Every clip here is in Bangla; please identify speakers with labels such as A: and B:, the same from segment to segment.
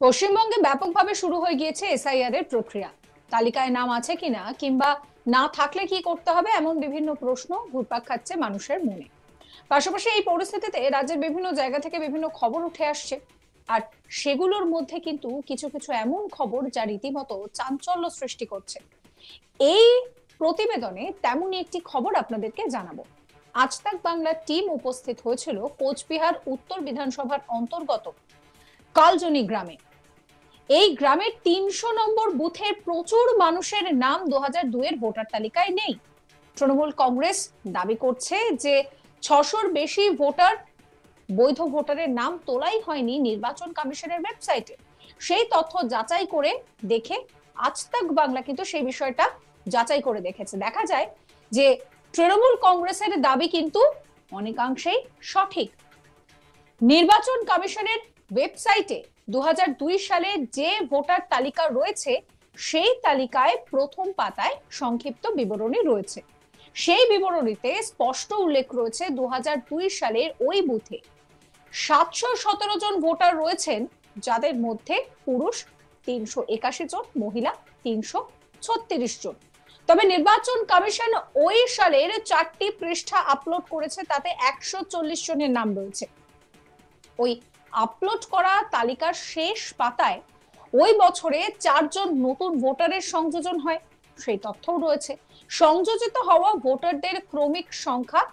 A: পশ্চিমবঙ্গে ব্যাপকভাবে শুরু হয়ে গিয়েছে এসআইআর এর প্রক্রিয়া। তালিকায় নাম আছে কিনা কিংবা না থাকলে কি করতে হবে, এমন বিভিন্ন প্রশ্ন ঘুরপাক খাচ্ছে মানুষের মনে। পাশাপাশি এই পরিস্থিতিতে রাজ্যের বিভিন্ন জায়গা থেকে বিভিন্ন খবর উঠে আসছে। আর সেগুলোর মধ্যে কিন্তু কিছু কিছু এমন খবর যা রীতিমতো চাঞ্চল্য সৃষ্টি করছে। এই প্রতিবেদনে তেমনই একটি খবর আপনাদেরকে জানাবো। আজ তাক বাংলার টিম উপস্থিত হয়েছিল কোচবিহার উত্তর বিধানসভার অন্তর্গত কালজনি গ্রামে। এই গ্রামের ৩০০ নম্বর বুথের প্রচুর মানুষের নাম ২০০২ এর ভোটার তালিকায় নেই। তৃণমূল কংগ্রেস দাবি করছে যে ৬০০-র বেশি বৈধ ভোটারের নাম তোলাই হয়নি নির্বাচন কমিশনের ওয়েবসাইটে। সেই তথ্য যাচাই করে দেখে আজ তাক বাংলা কিন্তু সেই বিষয়টা যাচাই করে দেখেছে। দেখা যায় যে তৃণমূল কংগ্রেসের দাবি কিন্তু অনেকাংশেই সঠিক। নির্বাচন কমিশনের ওয়েবসাইটে ২০০২ সালে যে ভোটার তালিকা রয়েছে সেই তালিকায় প্রথম পাতায় সংক্ষিপ্ত বিবরণী রয়েছে। সেই বিবরণীতে স্পষ্ট উল্লেখ রয়েছে ২০০২ সালের ওই বুথে ৭১৭ জন ভোটার রয়েছেন, যাদের মধ্যে পুরুষ ৩৮১ জন, মহিলা ৩৩৬ জন। তবে নির্বাচন কমিশন ওই সালের 4টি পৃষ্ঠা আপলোড করেছে, তাতে ১৪০ জনের নাম রয়েছে। ওই আপলোড করা তালিকার শেষ পাতায় ওই বছরে 4 জন নতুন ভোটারের সংযোজন হয়, সেই তথ্যও রয়েছে। সংযোজিত হওয়া ভোটারদের ক্রমিক সংখ্যা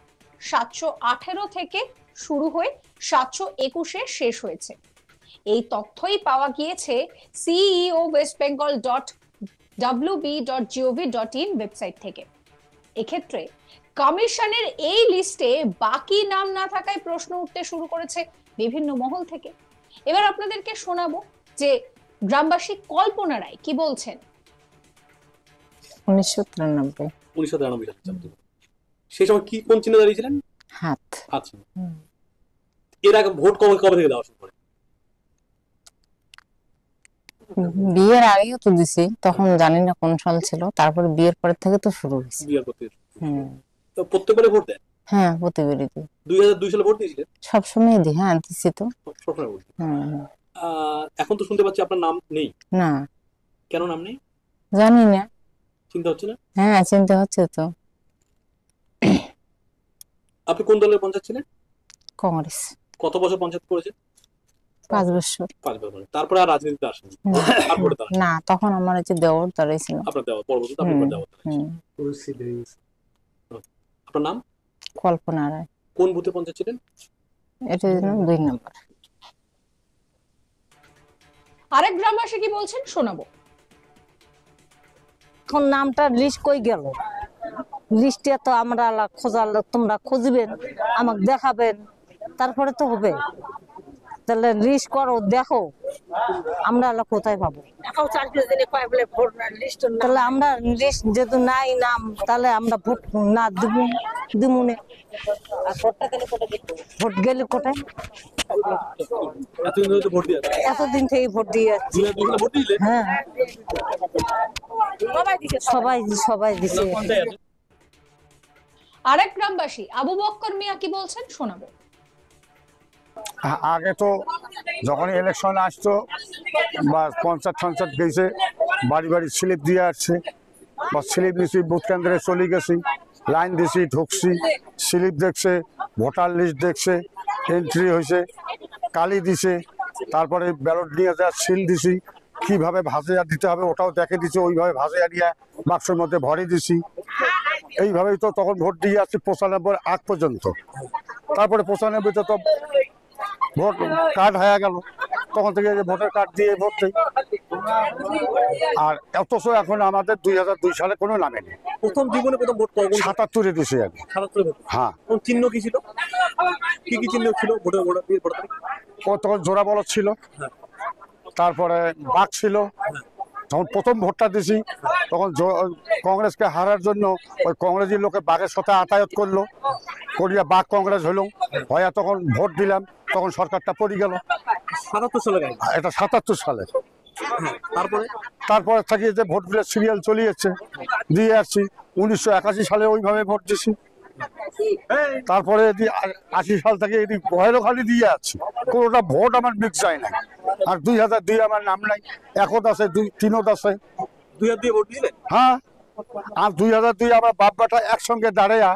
A: ৭১৮ থেকে শুরু হয়ে ৭২১-এ শেষ হয়েছে। এই তথ্যই পাওয়া গিয়েছে ceo.westbengal.wb.gov.in ওয়েবসাইট থেকে। এক্ষেত্রে কমিশনের এই লিস্টে বাকি নাম না থাকায় প্রশ্ন উঠতে শুরু করেছে বিভিন্ন মহল থেকে। এবার আপনাদেরকে শোনাবো যে গ্রামবাসী কল্পনা রায় কি বলছেন।
B: 1993
C: সালে সেই সময় কি কোন চিহ্নে দাঁড়িয়েছিলেন?
B: হাত।
C: আচ্ছা, এর আগে ভোট কবে কবে থেকে দেওয়া শুরু করে?
B: বিয়ের আগেও তো দিছি, তখন জানি না কোন সাল ছিল। তারপরে বিয়ের পরে থেকে তো শুরু হয়েছে।
C: বিয়ের পর থেকে। তো প্রত্যেকবারে ভোট দেন?
B: হ্যাঁ, প্রতিবারই দিই।
C: 2002 সালে ভোট দিয়েছিলেন?
B: সবসময় দিই। হ্যাঁ, দিচ্ছি তো।
C: সবসময় ভোট। এখন তো শুনতে পাচ্ছি আপনার নাম নেই।
B: না।
C: কেন নাম নেই
B: জানি না।
C: চিন্তা হচ্ছে না?
B: হ্যাঁ, চিন্তা হচ্ছে তো।
C: আপনি কোন দলের পঞ্চায়েত ছিলেন?
B: কংগ্রেস।
C: কত বছর পঞ্চায়েত করেছেন?
B: 5 বছর।
C: 5 বছর। তারপরে আর রাজনীতিতে আসেনি? তারপরে
B: না, তখন আমার হচ্ছে দেওর দাঁড়াই ছিল।
C: আপনার দেওয়া পরবর্তীতে আপনার দেওয়া। আপনার নাম?
B: কল্পনা রায়।
C: কোন বুথে পঞ্চায়েত ছিলেন?
B: এটা 2 নম্বর।
A: আরেক গ্রামবাসী কি বলছেন শোনাবো।
D: এখন নামটা লিস্ট কই গেল? লিস্টে তো আমরা খোঁজার, তোমরা খুঁজবেন, আমাকে দেখাবেন, তারপরে তো হবে। তাহলে লিস্ট করো, দেখো আমরা কোথায় পাবো। তাহলে আমরা লিস্ট যেহেতু নাই নাম, তাহলে আমরা ভোট না দিব না। ভোট গেলে কোথায়? এতদিন থেকে ভোট দিয়ে যাচ্ছি। হ্যাঁ, সবাই দিছে।
A: আরেক গ্রামবাসী আবু বক্কর মিয়া কি বলছেন শোনাবো।
E: আগে তো যখন ইলেকশন আসতো বা পঞ্চায়েত গেছে, বাড়ি বাড়ি স্লিপ দিয়ে আসছে, বা স্লিপ নিছি, বুথ কেন্দ্রে চলে গেছি, লাইন দিছি, ঢুকছি, স্লিপ দেখছে, ভোটার লিস্ট দেখছে, এন্ট্রি হয়েছে, কালি দিছে, তারপরে ব্যালট নিয়ে যা সিল দিছি, কিভাবে ভাজিয়া দিতে হবে ওটাও দেখে দিছে, ওইভাবে ভাজিয়া নিয়ে বাক্সের মধ্যে ভরে দিছি। এইভাবেই তো তখন ভোট দিয়ে আসছি 95 আগ পর্যন্ত। তারপরে 95-তে তো ভোট কার্ড হয়ে গেল, তখন থেকে ভোটার কার্ড দিয়ে ভোট দেয়। আর অথচ এখন আমাদের 2002 সালে কোনো নামে নেই।
C: প্রথম জীবনে প্রথম ভোট
E: 77-এ দিছি আগে।
C: 77 ভোট।
E: হ্যাঁ।
C: চিহ্ন কি ছিল? কি চিহ্ন ছিল ভোটার?
E: তখন জোড়া বলদ ছিল, তারপরে বাঘ ছিল। যখন প্রথম ভোটটা দিছি তখন কংগ্রেসকে হারার জন্য ওই কংগ্রেসের লোকে বাঘের সাথে আতায়াত করলো, করিয়া বাঘ কংগ্রেস হলো, হইয়া তখন ভোট দিলাম, তখন সরকারটা পড়ে গেল।
C: 77 সালে?
E: এটা 77 সালে। তারপরে থাকি যে ভোটগুলো সিরিয়াল চলিয়েছে, দিয়ে আসছি। 1981 সালে ওইভাবে ভোট দিছি। তারপরে 80 সাল থেকে এটি ভয়েরও খালি দিয়ে আছে, কোনোটা ভোট আমার মিক্স যায় না। আর 2002 আমার নাম নাই, একত আছে, 3 আছে।
C: 2002 ভোট দিলেন?
E: হ্যাঁ, আর 2002 আমার বাপ বেটা একসঙ্গে দাঁড়াইয়া,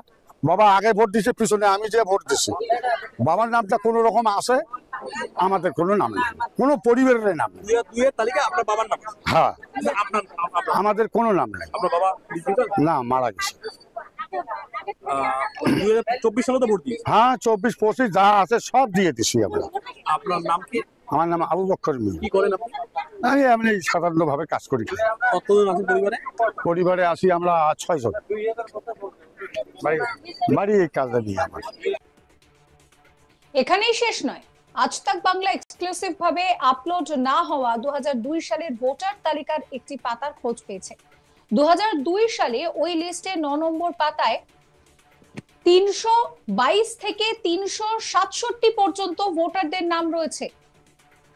E: বাবা আগে ভোট দিছে, পিছনে আমি যে ভোট দিছি। বাবার নামটা কোন রকম আছে, আমাদের কোনো নাম নেই, কোনো পরিবারের নাম নেই।
C: 2002 এর তালিকা আপনার বাবার নাম?
E: হ্যাঁ,
C: আপনার
E: আমাদের কোনো নাম নেই।
C: আপনার বাবা
E: না, মারা গেছে।
C: 2024 সালে তো ভোট দিয়েছে?
E: হ্যাঁ, 24-25 যা আছে সব দিয়ে দিছি আমরা।
C: আপনার নাম কি?
E: আমার নাম আবু বকর মিয়া।
C: কি করেন আপনি?
E: আমি এমনি সাধারণ ভাবে কাজ করি।
C: কতজন আছেন পরিবারে?
E: পরিবারে আছি আমরা 6 জন। বাড়ি এই কাজটা নিয়ে আমার।
A: এখানেই শেষ নয়, আজ তাক বাংলা এক্সক্লুসিভ ভাবে আপলোড না হওয়া 2002 সালের ভোটার তালিকার একটি পাতার খোঁজ পেয়েছে। 2002 সালে ওই লিস্টে 9 নম্বর পাতায় 322 থেকে 367 পর্যন্ত ভোটারদের নাম রয়েছে।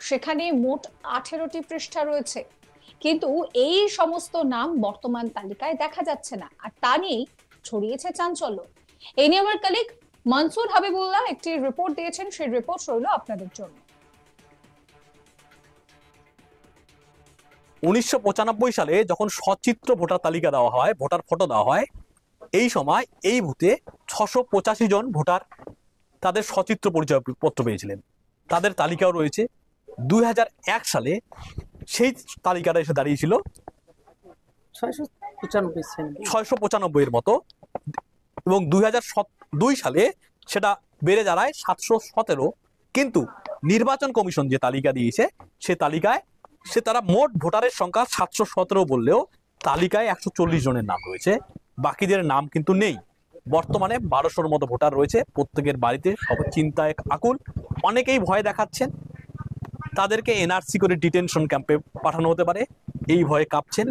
A: সেখানে মোট 18টি পৃষ্ঠা রয়েছে, কিন্তু এই সমস্ত নাম বর্তমান তালিকায় দেখা যাচ্ছে না, আর তা নিয়েই ছড়িয়েছে চাঞ্চল্য। এই নিয়ে আমার কলিগ মনসুর হাবিবুল্লাহ একটি রিপোর্ট দিয়েছেন, সেই রিপোর্ট রইল আপনাদের জন্য।
C: 1995 সালে যখন সচিত্র ভোটার তালিকা দেওয়া হয়, ভোটার ফটো দেওয়া হয়, এই সময় এই বুথে 685 জন ভোটার তাদের সচিত্র পরিচয় পত্র পেয়েছিলেন। তাদের তালিকাও রয়েছে। 2001 সালে সেই তালিকাটা এসে দাঁড়িয়েছিল 695 এর মতো, এবং 2002 সালে সেটা বেড়ে দাঁড়ায় 717। কিন্তু নির্বাচন কমিশন যে তালিকা দিয়েছে, সে তালিকায় তারা মোট ভোটারের সংখ্যা 717 বললেও তালিকায় 140 জনের নাম রয়েছে, বাকিদের নাম কিন্তু নেই। বর্তমানে 1200-র মতো ভোটার রয়েছে, প্রত্যেকের বাড়িতে সব চিন্তায় আকুল। অনেকেই ভয় দেখাচ্ছেন তাদেরকে এনআরসি করে ডিটেনশন ক্যাম্পে পাঠানো হতে পারে, এই ভয়ে কাঁপছেন।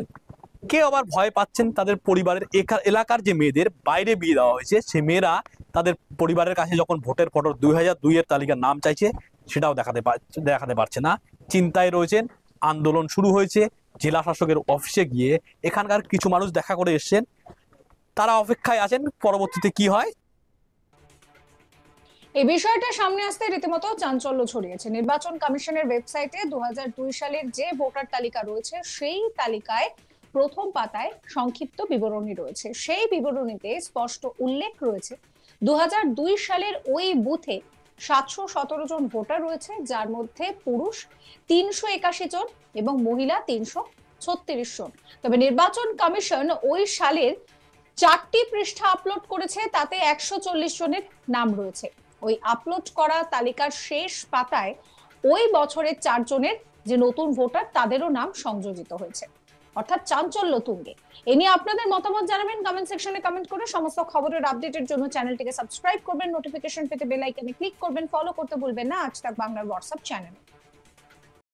C: কেউ আবার ভয় পাচ্ছেন তাদের পরিবারের এলাকার যে মেয়েদের বাইরে বিয়ে দেওয়া হয়েছে, সে মেয়েরা তাদের পরিবারের কাছে যখন ভোটের ফটো 2002 এর তালিকার নাম চাইছে, সেটাও দেখাতে পারছে না। চিন্তায় রয়েছেন। আন্দোলন শুরু হয়েছে। জেলা শাসকের অফিসে গিয়ে এখানকার কিছু মানুষ দেখা করে এসছেন, তারা অপেক্ষায় আছেন পরবর্তীতে কি হয়।
A: এই বিষয়টা সামনে আসতে রীতিমতো চাঞ্চল্য ছড়িয়েছে। নির্বাচন কমিশনের ওয়েবসাইটে 2002 সালের যে ভোটার তালিকা রয়েছে, সেই তালিকায় প্রথম পাতায় সংক্ষিপ্ত বিবরণী রয়েছে। সেই বিবরণীতে স্পষ্ট উল্লেখ রয়েছে 2002 সালের ওই বুথে 717 জন ভোটার রয়েছে, যার মধ্যে পুরুষ 381 জন এবং মহিলা 336 জন। তবে নির্বাচন কমিশন ওই সালের 4টি পৃষ্ঠা আপলোড করেছে, তাতে 140 জনের নাম রয়েছে। ওই আপলোড করা তালিকার শেষ পাতায় ওই বছরের 4 জনের যে নতুন ভোটার, তাদেরও নাম সংযোজিত হয়েছে। অর্থাৎ চাঞ্চল্য তুঙ্গে। এ নিয়ে আপনাদের মতামত জানাবেন কমেন্ট সেকশনে কমেন্ট করে। সমস্ত খবরের আপডেটের জন্য চ্যানেলটিকে সাবস্ক্রাইব করবেন, নোটিফিকেশন পেতে বেল আইকনে ক্লিক করবেন, ফলো করতে ভুলবেন না আজ তাক বাংলার হোয়াটসঅ্যাপ চ্যানেল।